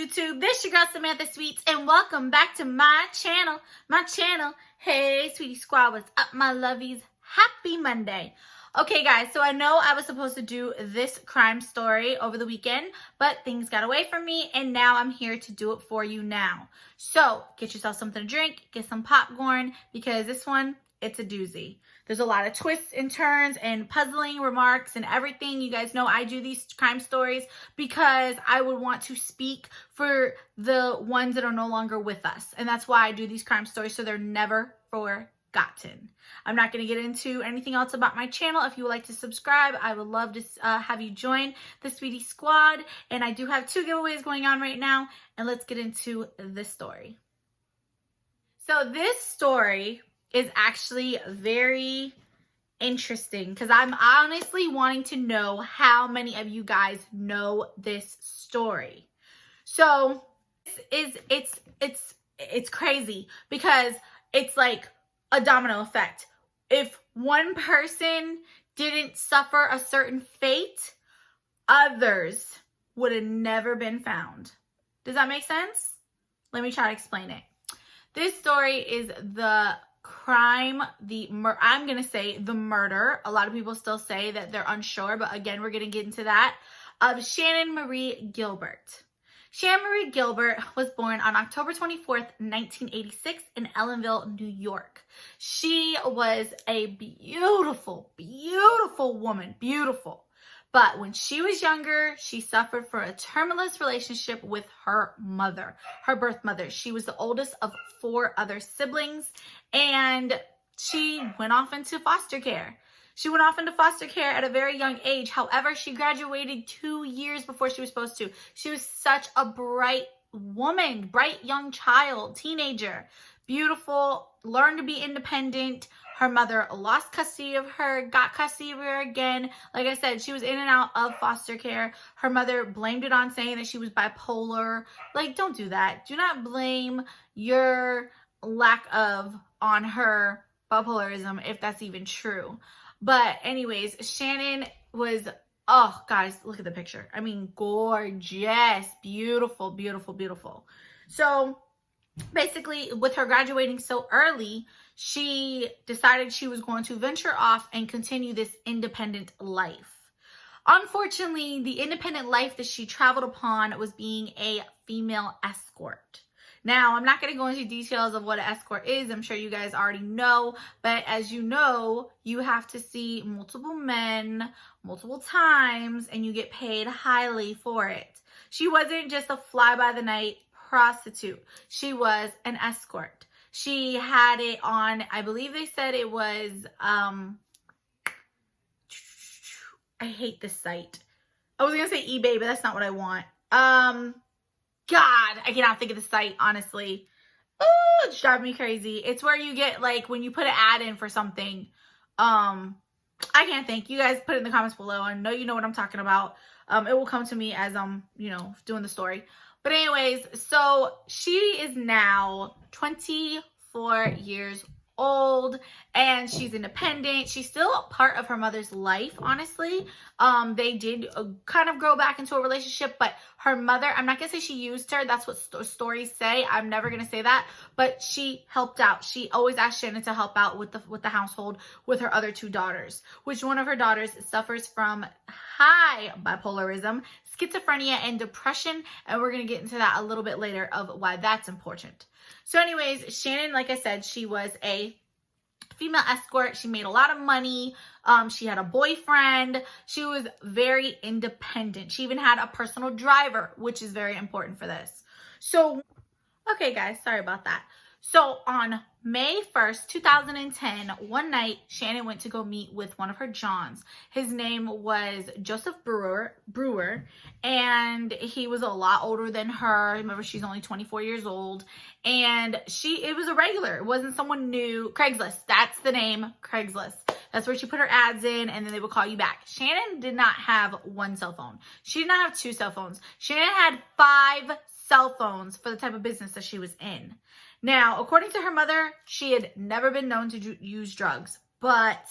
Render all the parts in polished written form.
YouTube? This your girl Samantha Sweets, and welcome back to my channel. Hey, sweetie squad, what's up, my lovies? Happy Monday. Okay, guys, so I know I was supposed to do this crime story over the weekend, but things got away from me, and now I'm here to do it for you now. So get yourself something to drink, get some popcorn, because this one, it's a doozy. There's a lot of twists and turns and puzzling remarks and everything. You guys know I do these crime stories because I would want to speak for the ones that are no longer with us. And that's why I do these crime stories, so they're never forgotten. I'm not going to get into anything else about my channel. If you would like to subscribe, I would love to have you join the Sweetie Squad. And I do have 2 giveaways going on right now. And let's get into this story. So this story is actually very interesting because I'm honestly wanting to know how many of you guys know this story. So it's crazy because it's like a domino effect. If one person didn't suffer a certain fate, others would have never been found. Does that make sense? Let me try to explain it. This story is the crime, I'm going to say the murder. A lot of people still say that they're unsure, but again, we're going to get into that, of Shannan Marie Gilbert. Shannan Marie Gilbert was born on October 24th, 1986 in Ellenville, New York. She was a beautiful, beautiful woman, beautiful. But when she was younger, she suffered from a tumultuous relationship with her mother, her birth mother. She was the oldest of 4 other siblings, and she went off into foster care. She went off into foster care at a very young age. However, she graduated 2 years before she was supposed to. She was such a bright woman, bright young child, teenager, beautiful, learned to be independent. Her mother lost custody of her, got custody of her again. Like I said, she was in and out of foster care. Her mother blamed it on saying that she was bipolar. Like, don't do that. Do not blame your lack of on her bipolarism if that's even true. But anyways, Shannan was, oh, guys, look at the picture. I mean, gorgeous, beautiful, beautiful, beautiful. So basically, with her graduating so early, she decided she was going to venture off and continue this independent life. Unfortunately, the independent life that she traveled upon was being a female escort. Now, I'm not going to go into details of what an escort is. I'm sure you guys already know. But as you know, you have to see multiple men multiple times and you get paid highly for it. She wasn't just a fly-by-the-night prostitute. She was an escort. She had it on, I believe they said it was, I hate this site. I was going to say eBay, but that's not what I want. God, I cannot think of the site, honestly. Oh, it's driving me crazy. It's where you get, like, when you put an ad in for something. I can't think. You guys put it in the comments below. I know you know what I'm talking about. It will come to me as I'm, doing the story. But anyways, so she is now 24 years old and she's independent. She's still a part of her mother's life, honestly. They did kind of grow back into a relationship, but her mother, I'm not gonna say she used her. That's what stories say. I'm never gonna say that, but she helped out. She always asked Shannan to help out with the household with her other 2 daughters, which one of her daughters suffers from high bipolarism, schizophrenia, and depression, and we're gonna get into that a little bit later of why that's important. So anyways, Shannan, like I said, she was a female escort. She made a lot of money. She had a boyfriend. She was very independent. She even had a personal driver, which is very important for this. So, okay, guys, sorry about that. So on May 1st, 2010, one night, Shannan went to go meet with one of her Johns. His name was Joseph Brewer, and he was a lot older than her. Remember, she's only 24 years old, and it was a regular. It wasn't someone new. Craigslist, that's the name, Craigslist. That's where she put her ads in, and then they would call you back. Shannan did not have 1 cell phone. She did not have 2 cell phones. Shannan had 5 cell phones for the type of business that she was in. Now, according to her mother, she had never been known to use drugs, but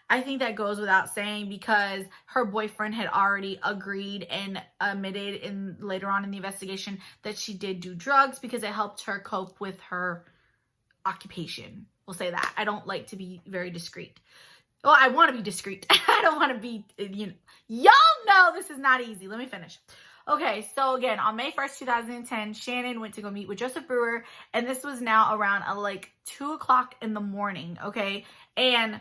I think that goes without saying because her boyfriend had already agreed and admitted later on in the investigation that she did do drugs because it helped her cope with her occupation. We'll say that. I don't like to be very discreet. Well, I want to be discreet. I don't want to be, y'all know this is not easy. Let me finish. Okay, so again, on May 1st, 2010, Shannan went to go meet with Joseph Brewer, and this was now around like 2 o'clock in the morning, okay? And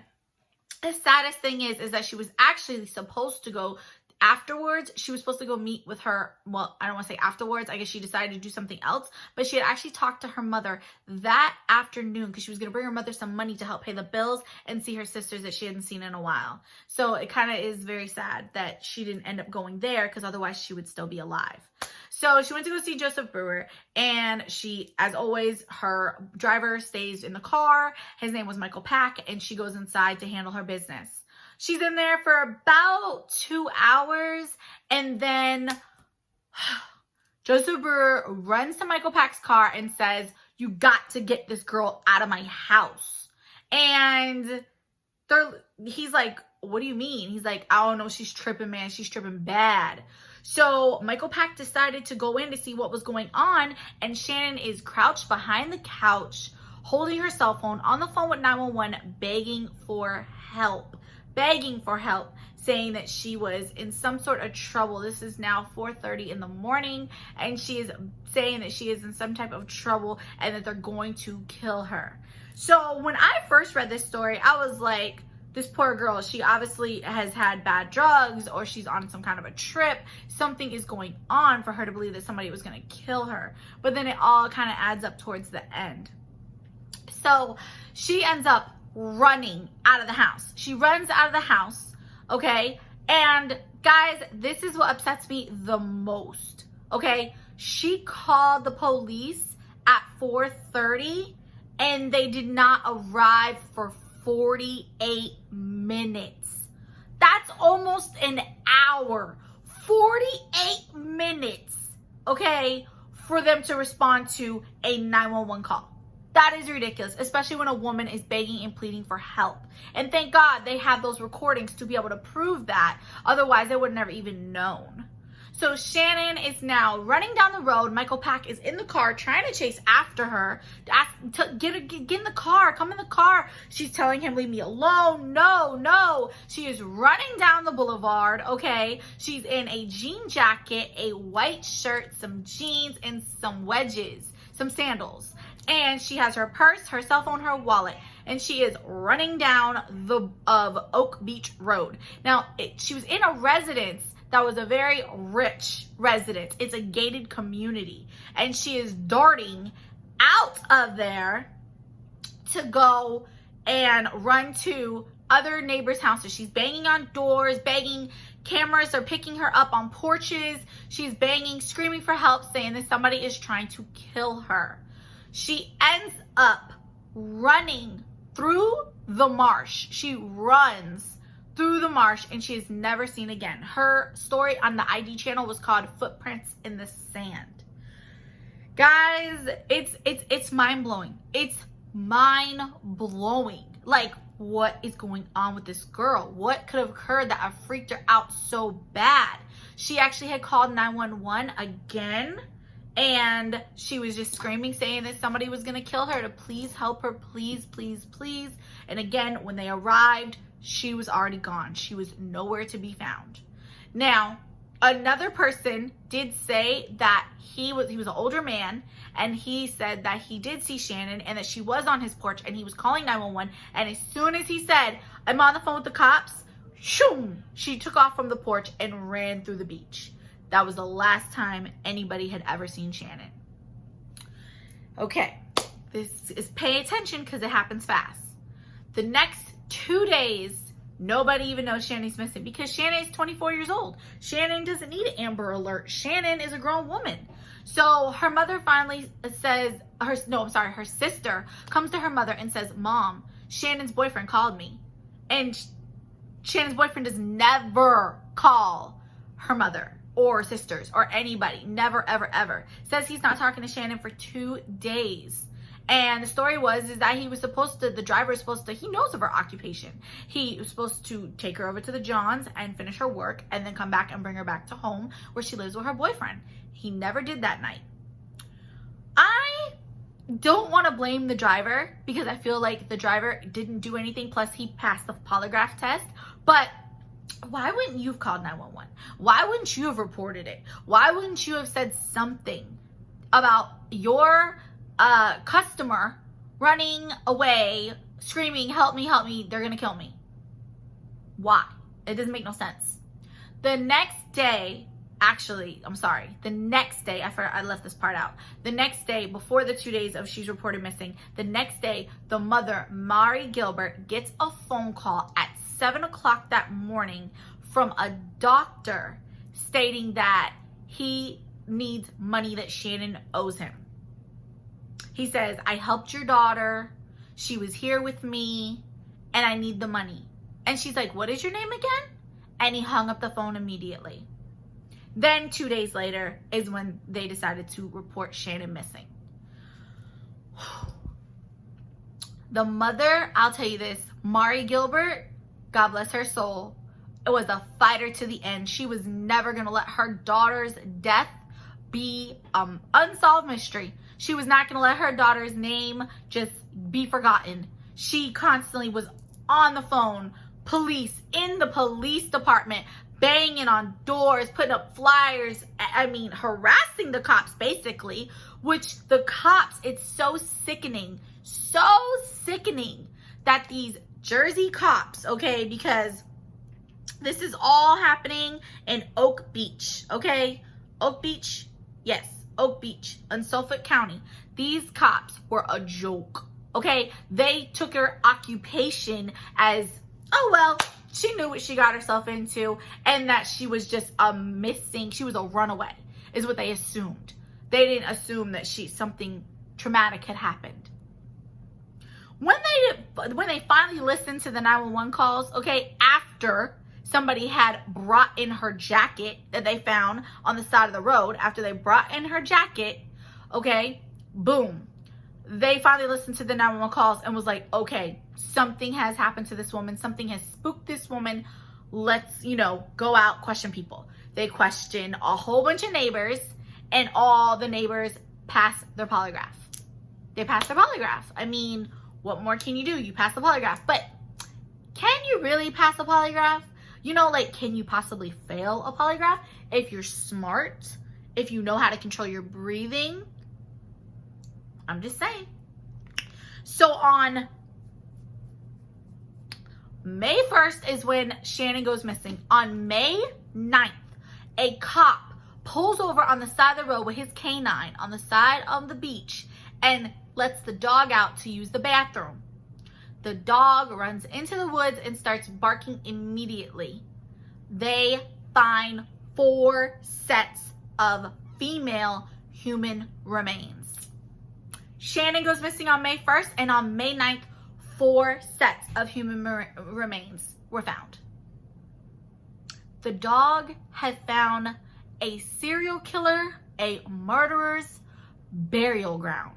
the saddest thing is that she was actually supposed to go afterwards. She was supposed to go meet with her. Well, I don't want to say afterwards. I guess she decided to do something else. But she had actually talked to her mother that afternoon because she was going to bring her mother some money to help pay the bills and see her sisters that she hadn't seen in a while. So it kind of is very sad that she didn't end up going there because otherwise she would still be alive. So she went to go see Joseph Brewer, and she, as always, her driver stays in the car. His name was Michael Pack, and she goes inside to handle her business. She's in there for about 2 hours, and then Joseph Brewer runs to Michael Pack's car and says, "You got to get this girl out of my house." And he's like, "What do you mean?" He's like, "I don't know, she's tripping, man. She's tripping bad." So Michael Pack decided to go in to see what was going on, and Shannan is crouched behind the couch, holding her cell phone, on the phone with 911, begging for help, saying that she was in some sort of trouble. This is now 4:30 in the morning, and she is saying that she is in some type of trouble and that they're going to kill her. So when I first read this story, I was like, this poor girl, she obviously has had bad drugs, or she's on some kind of a trip. Something is going on for her to believe that somebody was going to kill her. But then it all kind of adds up towards the end. So she ends up running out of the house. She runs out of the house, okay? And guys, this is what upsets me the most, okay? She called the police at 4:30, and they did not arrive for 48 minutes. That's almost an hour. 48 minutes, okay, for them to respond to a 911 call. That is ridiculous, especially when a woman is begging and pleading for help. And thank God they have those recordings to be able to prove that. Otherwise, they would have never even known. So Shannan is now running down the road. Michael Pack is in the car trying to chase after her. Get in the car. Come in the car. She's telling him, "Leave me alone." No. She is running down the boulevard, okay? She's in a jean jacket, a white shirt, some jeans, and some wedges, some sandals. And she has her purse, her cell phone, her wallet. And she is running down the Oak Beach Road. Now, she was in a residence that was a very rich residence. It's a gated community. And she is darting out of there to go and run to other neighbors' houses. She's banging on doors, begging. Cameras are picking her up on porches. She's banging, screaming for help, saying that somebody is trying to kill her. She ends up running through the marsh. She runs through the marsh, and she is never seen again. Her story on the ID channel was called Footprints in the Sand. Guys, it's mind-blowing. It's mind-blowing. Like, what is going on with this girl? What could have occurred that have freaked her out so bad? She actually had called 911 again, and she was just screaming, saying that somebody was going to kill her, to please help her, please, please, please. And again, when they arrived, she was already gone. She was nowhere to be found. Now, another person did say that he was an older man, and he said that he did see Shannan and that she was on his porch and he was calling 911. And as soon as he said, "I'm on the phone with the cops," shoom, she took off from the porch and ran through the beach. That was the last time anybody had ever seen Shannan. Okay, this is, pay attention because it happens fast. The next 2 days, nobody even knows Shannan's missing because Shannan is 24 years old. Shannan doesn't need an Amber Alert. Shannan is a grown woman. So her mother finally says, her sister comes to her mother and says, "Mom, Shannan's boyfriend called me." And Shannan's boyfriend does never call her mother or sisters or anybody. Never, ever, ever. Says he's not talking to Shannan for 2 days. And the story is that the driver was supposed to, he knows of her occupation. He was supposed to take her over to the Johns and finish her work and then come back and bring her back to home where she lives with her boyfriend. He never did that night. I don't want to blame the driver because I feel like the driver didn't do anything. Plus, he passed the polygraph test. But why wouldn't you have called 911? Why wouldn't you have reported it? Why wouldn't you have said something about your customer running away, screaming, help me, they're going to kill me? Why? It doesn't make no sense. The next day, I left this part out. The next day, before the 2 days of she's reported missing, the next day, the mother, Mari Gilbert, gets a phone call at 7 o'clock that morning from a doctor stating that he needs money that Shannan owes him. He says, I helped your daughter. She was here with me and I need the money. And she's like, what is your name again? And he hung up the phone immediately. Then 2 days later is when they decided to report Shannan missing. The mother, I'll tell you this, Mari Gilbert, God bless her soul, it was a fighter to the end. She was never going to let her daughter's death be unsolved mystery. She was not going to let her daughter's name just be forgotten. She constantly was on the phone, police, in the police department, banging on doors, putting up flyers, harassing the cops basically, which the cops, it's so sickening that these Jersey cops, okay, because this is all happening in Oak Beach, okay? Oak Beach, yes, Oak Beach in Suffolk County. These cops were a joke, okay? They took her occupation as, oh, well, she knew what she got herself into and that she was just she was a runaway, is what they assumed. They didn't assume that something traumatic had happened. When they finally listened to the 911 calls, okay, after somebody had brought in her jacket that they found on the side of the road, after they brought in her jacket, okay, boom. They finally listened to the 911 calls and was like, okay, something has happened to this woman. Something has spooked this woman. Let's, go out, question people. They questioned a whole bunch of neighbors and all the neighbors passed their polygraph. They passed their polygraph. What more can you do? You pass the polygraph. But can you really pass a polygraph? Can you possibly fail a polygraph if you're smart, if you know how to control your breathing? I'm just saying. So on May 1st is when Shannan goes missing. On May 9th, a cop pulls over on the side of the road with his canine on the side of the beach and lets the dog out to use the bathroom. The dog runs into the woods and starts barking immediately. They find 4 sets of female human remains. Shannan goes missing on May 1st, and on May 9th, 4 sets of human remains were found. The dog had found a serial killer, a murderer's burial ground.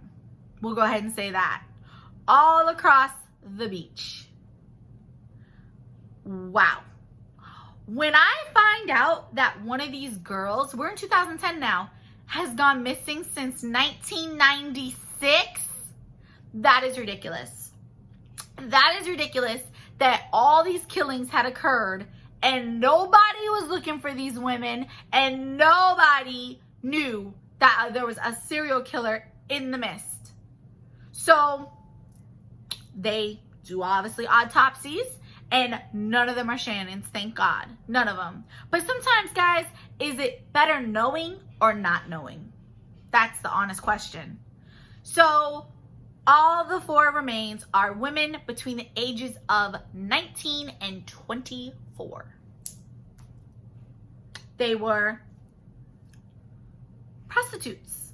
We'll go ahead and say that. All across the beach. Wow. When I find out that one of these girls, we're in 2010 now, has gone missing since 1996, that is ridiculous. That is ridiculous that all these killings had occurred and nobody was looking for these women and nobody knew that there was a serial killer in the mist. So they do obviously autopsies and none of them are Shannan's, thank God. None of them. But sometimes, guys, is it better knowing or not knowing? That's the honest question. So all the 4 remains are women between the ages of 19 and 24. They were prostitutes.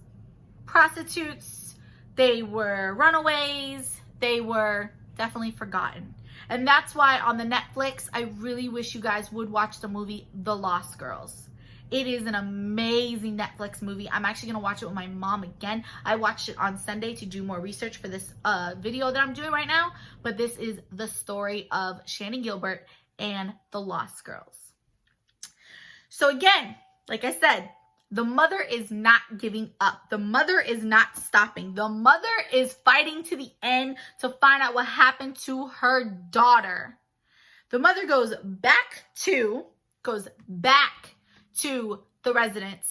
They were runaways. They were definitely forgotten. And that's why on the Netflix, I really wish you guys would watch the movie The Lost Girls. It is an amazing Netflix movie. I'm actually going to watch it with my mom again. I watched it on Sunday to do more research for this video that I'm doing right now. But this is the story of Shannan Gilbert and the Lost Girls. So again, like I said, the mother is not giving up. The mother is not stopping. The mother is fighting to the end to find out what happened to her daughter. The mother goes back to the residence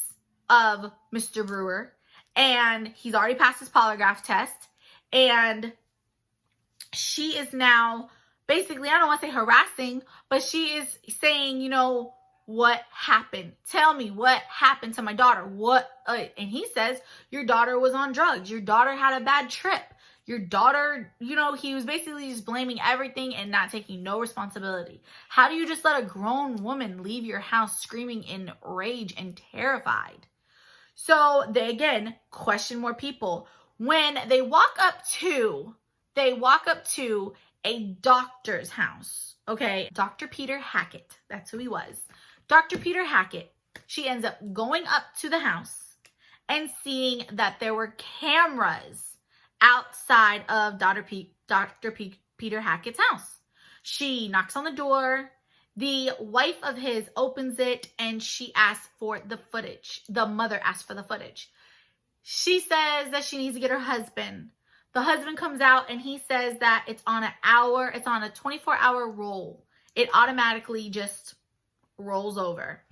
of Mr. Brewer, and he's already passed his polygraph test, and she is now basically, I don't want to say harassing, but she is saying, you know, what happened? Tell me what happened to my daughter. And he says, your daughter was on drugs. Your daughter had a bad trip. Your daughter, you know, he was basically just blaming everything and not taking no responsibility. How do you just let a grown woman leave your house screaming in rage and terrified? So they, again, question more people. When they walk up to a doctor's house, okay? Dr. Peter Hackett, that's who he was. Dr. Peter Hackett, she ends up going up to the house and seeing that there were cameras outside of Dr. Peter Hackett's house. She knocks on the door. The wife of his opens it and she asks for the footage. The mother asks for the footage. She says that she needs to get her husband. The husband comes out and he says that it's on a 24-hour roll. It automatically just rolls over.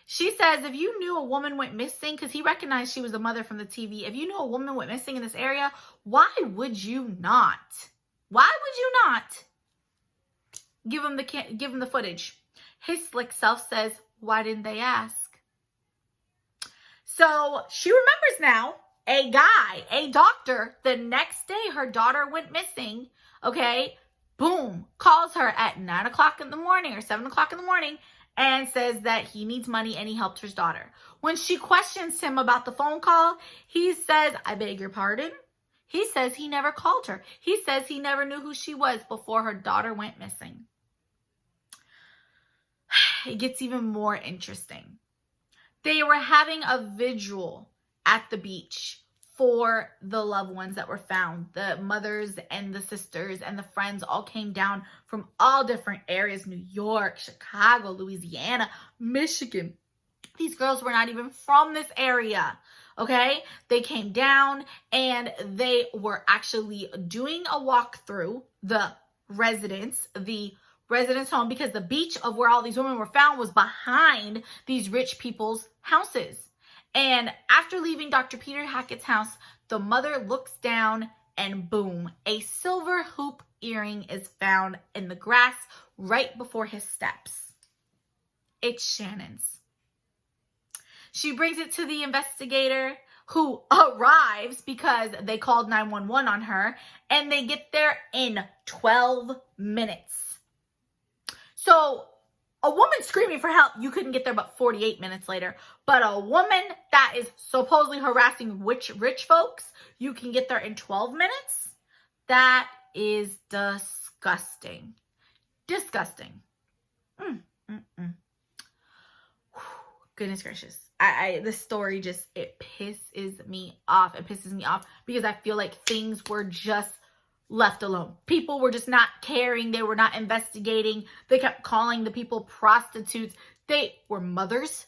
She says, if you knew a woman went missing, because he recognized she was the mother from the TV. If you knew a woman went missing in this area, why would you not? Why would you not give him the footage? His slick self says, why didn't they ask? So she remembers now a doctor, the next day her daughter went missing, okay? Boom, calls her at 9 o'clock in the morning or 7 o'clock in the morning and says that he needs money and he helped his daughter. When she questions him about the phone call, he says, I beg your pardon? He says he never called her. He says he never knew who she was before her daughter went missing. It gets even more interesting. They were having a vigil at the beach for the loved ones that were found. The mothers and the sisters and the friends all came down from all different areas. New York, Chicago, Louisiana, Michigan. These girls were not even from this area, okay? They came down and they were actually doing a walk through the residence home, because the beach of where all these women were found was behind these rich people's houses. And after leaving Dr. Peter Hackett's house, the mother looks down and boom, a silver hoop earring is found in the grass right before his steps. It's Shannan's. She brings it to the investigator, who arrives because they called 911 on her, and they get there in 12 minutes. So a woman screaming for help, you couldn't get there but 48 minutes later. But a woman that is supposedly harassing rich folks, you can get there in 12 minutes? That is disgusting. Disgusting. Goodness gracious. This story just, it pisses me off. It pisses me off because I feel like things were just left alone. People were just not caring. They were not investigating. They kept calling the people prostitutes. They were mothers.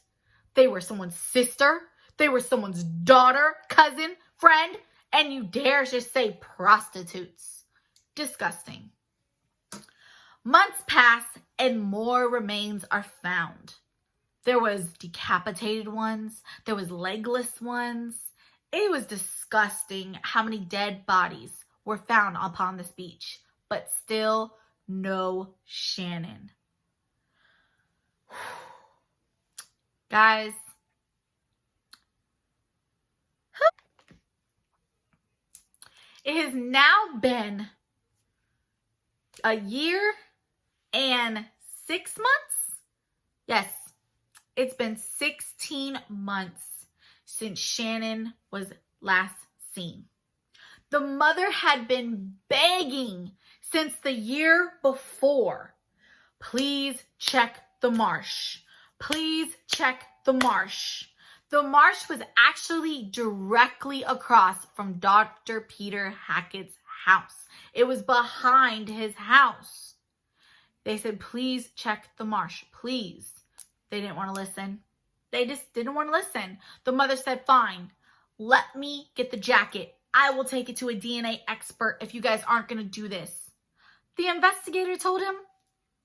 They were someone's sister. They were someone's daughter, cousin, friend. And you dare just say prostitutes. Disgusting. Months pass and more remains are found. There was decapitated ones. There was legless ones. It was disgusting how many dead bodies were found upon this beach, but still no Shannan. Guys, it has now been a year and 6 months. Yes, it's been 16 months since Shannan was last seen. The mother had been begging since the year before. Please check the marsh. please check the marsh. The marsh was actually directly across from Dr. Peter Hackett's house. It was behind his house. They said, please check the marsh, please. They didn't want to listen. They just didn't want to listen. The mother said, fine, let me get the jacket. I will take it to a DNA expert if you guys aren't going to do this. The investigator told him,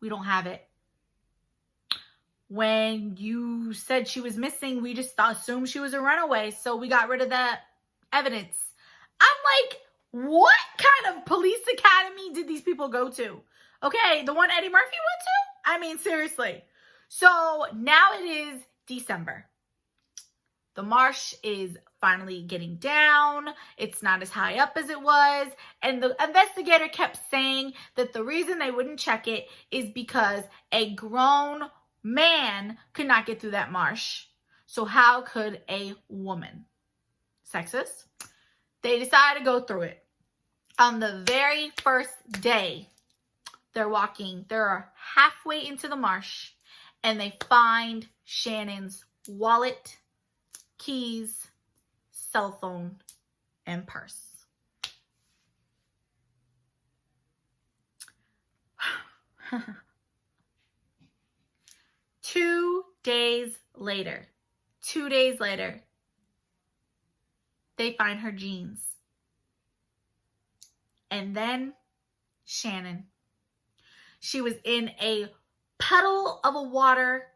we don't have it. When you said she was missing, we just assumed she was a runaway, so we got rid of the evidence. I'm like, what kind of police academy did these people go to? Okay, the one Eddie Murphy went to? I mean, seriously. So now it is December. The marsh is finally getting down. It's not as high up as it was. And the investigator kept saying that the reason they wouldn't check it is because a grown man could not get through that marsh. So how could a woman? Sexist. They decided to go through it. On the very first day, they're walking. They're halfway into the marsh, and they find Shannan's wallet, keys, cell phone, and purse. Two days later, they find her jeans. And then Shannan. She was in a puddle of a water,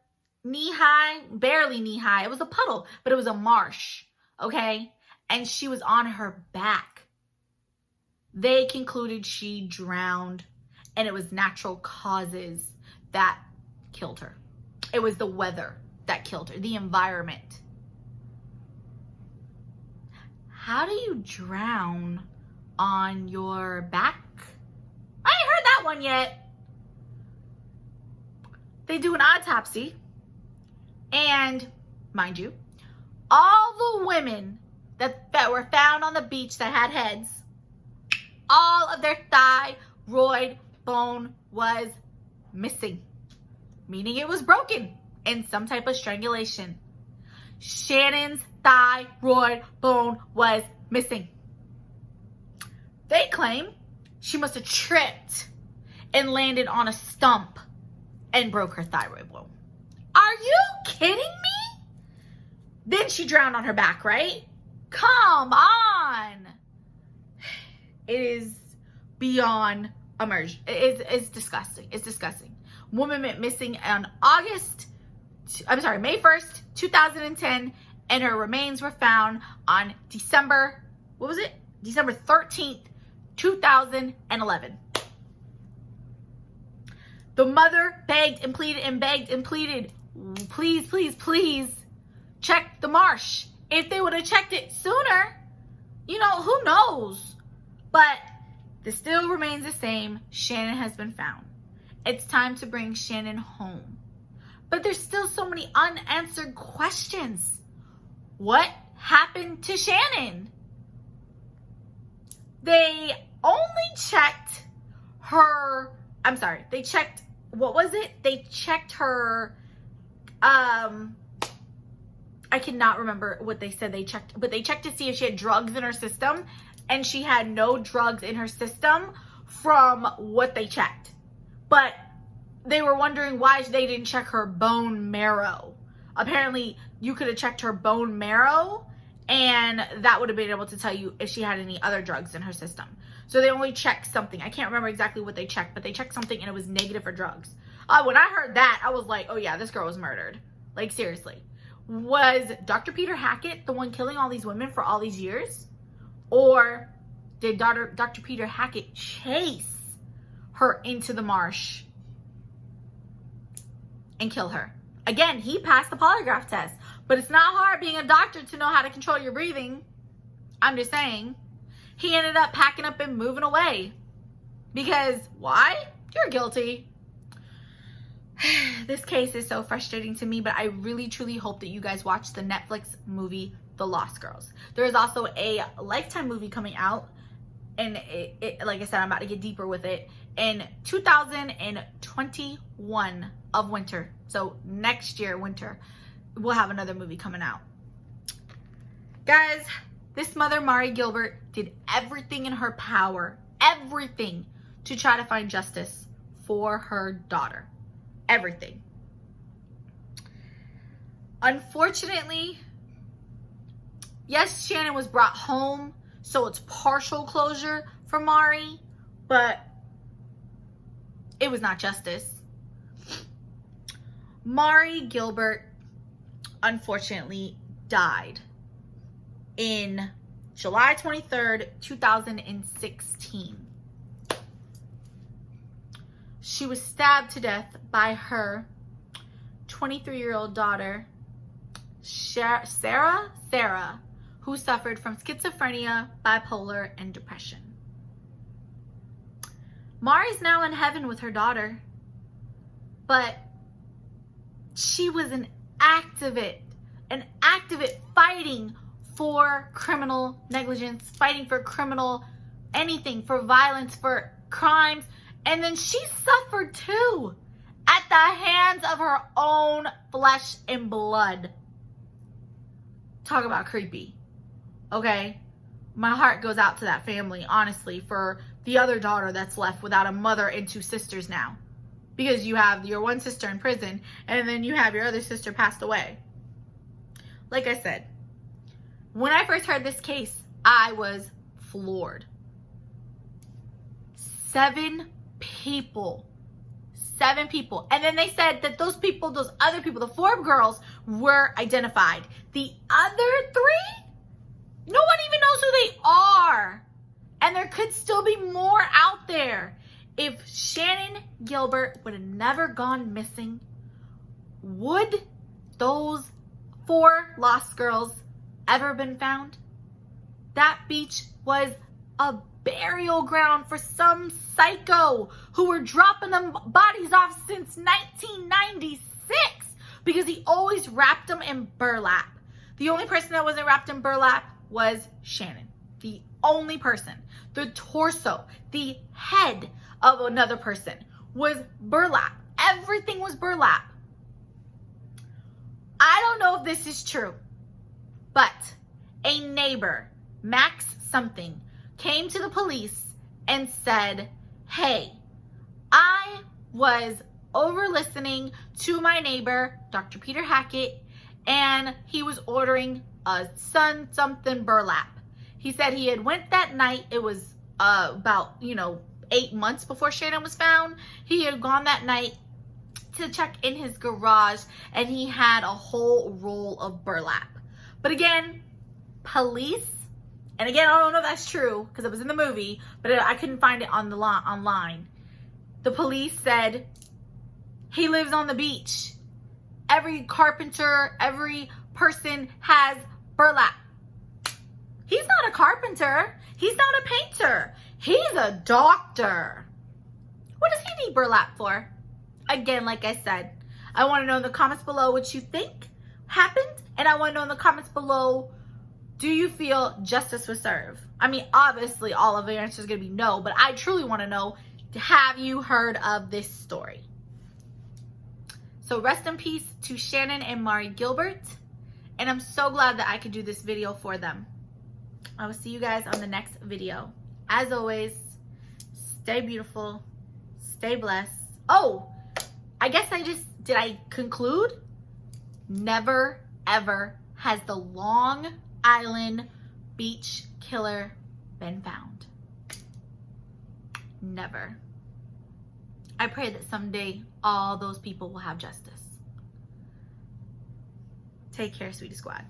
knee-high, barely knee-high. It was a puddle, but it was a marsh, okay? And she was on her back. They concluded she drowned, and it was natural causes that killed her. It was the weather that killed her, the environment. How do you drown on your back? I ain't heard that one yet. They do an autopsy, and mind you, all the women that were found on the beach that had heads, all of their thyroid bone was missing, meaning it was broken in some type of strangulation. Shannan's thyroid bone was missing. They claim she must have tripped and landed on a stump and broke her thyroid bone. Are you kidding me? Then she drowned on her back, right? Come on. It is beyond immersion. It's disgusting. It's disgusting. Woman went missing on May 1st, 2010, and her remains were found on December 13th, 2011. The mother begged and pleaded and begged and pleaded, please, please, please check the marsh. If they would have checked it sooner, who knows? But the still remains the same. Shannan has been found. It's time to bring Shannan home. But there's still so many unanswered questions. What happened to Shannan? They only checked her, what was it? They checked her, I cannot remember what they said they checked, but they checked to see if she had drugs in her system, and she had no drugs in her system from what they checked. But they were wondering why they didn't check her bone marrow. Apparently, you could have checked her bone marrow, and that would have been able to tell you if she had any other drugs in her system. So they only checked something. I can't remember exactly what they checked, but they checked something and it was negative for drugs. When I heard that, I was like, oh yeah, this girl was murdered. Like, seriously. Was Dr. Peter Hackett the one killing all these women for all these years? Or did Dr. Peter Hackett chase her into the marsh and kill her? Again, he passed the polygraph test, but it's not hard being a doctor to know how to control your breathing. I'm just saying. He ended up packing up and moving away. Because why? You're guilty. This case is so frustrating to me, but I really truly hope that you guys watch the Netflix movie The Lost Girls. There is also a Lifetime movie coming out, and it like I said, I'm about to get deeper with it, in 2021 of winter. So next year, winter, we'll have another movie coming out. Guys, this mother, Mari Gilbert, did everything in her power, everything, to try to find justice for her daughter. Everything. Unfortunately, yes, Shannan was brought home, so it's partial closure for Mari, but it was not justice. Mari Gilbert, unfortunately, died in July 23rd, 2016. She was stabbed to death by her 23-year-old daughter, Sarah, who suffered from schizophrenia, bipolar, and depression. Mari's now in heaven with her daughter, but she was an activist fighting for criminal negligence, fighting for criminal anything, for violence, for crimes, and then she suffered too at the hands of her own flesh and blood. Talk about creepy. Okay? My heart goes out to that family, honestly, for the other daughter that's left without a mother and two sisters now. Because you have your one sister in prison, and then you have your other sister passed away. Like I said, when I first heard this case, I was floored. 7 people. 7 people. And then they said that those people, those other people, the 4 girls were identified. The other 3? No one even knows who they are. And there could still be more out there. If Shannan Gilbert would have never gone missing, would those 4 lost girls ever been found? That beach was a burial ground for some psycho who were dropping them bodies off since 1996 because he always wrapped them in burlap. The only person that wasn't wrapped in burlap was Shannan. The only person. The torso, the head of another person was burlap. Everything was burlap. I don't know if this is true, but a neighbor, Max something, came to the police and said, hey, I was over listening to my neighbor, Dr. Peter Hackett, and he was ordering a something burlap. He said he had went that night. It was about, 8 months before Shannan was found. He had gone that night to check in his garage, and he had a whole roll of burlap. But again, police, and again, I don't know if that's true because it was in the movie, but I couldn't find it on the online. The police said he lives on the beach. Every carpenter, every person has burlap. He's not a carpenter. He's not a painter. He's a doctor. What does he need burlap for? Again, like I said, I want to know in the comments below what you think happened. And I want to know in the comments below, do you feel justice was served? I mean, obviously, all of the answers are going to be no. But I truly want to know, have you heard of this story? So rest in peace to Shannan and Mari Gilbert. And I'm so glad that I could do this video for them. I will see you guys on the next video. As always, stay beautiful, stay blessed. Oh, I guess did I conclude? Never, ever has the Long Island beach killer been found. Never. I pray that someday all those people will have justice. Take care, sweetie squad.